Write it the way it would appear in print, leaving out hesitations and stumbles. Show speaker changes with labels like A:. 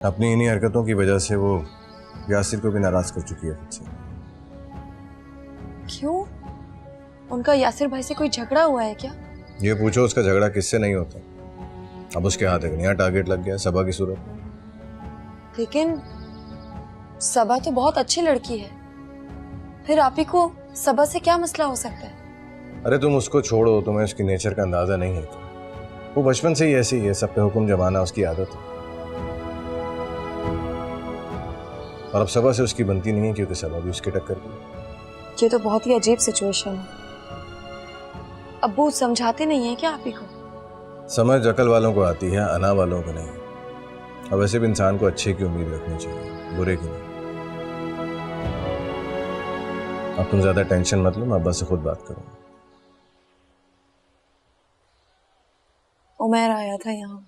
A: अपनी इन्हीं हरकतों की वजह से वो यासिर को भी नाराज कर चुकी है खुद से।
B: क्यों? उनका यासिर भाई से कोई झगड़ा हुआ है क्या?
A: ये पूछो उसका झगड़ा किससे नहीं होता। अब उसके हाथ एक नया टारगेट लग गया, सबा की सूरत में।
B: लेकिन सबा तो बहुत अच्छी लड़की है, फिर आप ही को सबा से क्या मसला हो सकता है?
A: अरे तुम उसको छोड़ो, तुम्हें उसकी नेचर का अंदाजा नहीं है क्या? वो बचपन से ही ऐसी ही है, सब पे हुक्म जमाना उसकी आदत है। और अब सबा से उसकी बनती नहीं है क्योंकि सबा भी उसकी टक्कर की।
B: ये तो बहुत ही अजीब सिचुएशन है। अब्बू समझाते नहीं है क्या आप ही को?
A: समझ अकल वालों को आती है, अना वालों को नहीं। अब वैसे भी इंसान को अच्छे की उम्मीद रखनी चाहिए, बुरे की नहीं। अब तुम ज्यादा टेंशन मत लो, मैं अब्बा से खुद बात करूंगा।
B: उमर आया था यहाँ,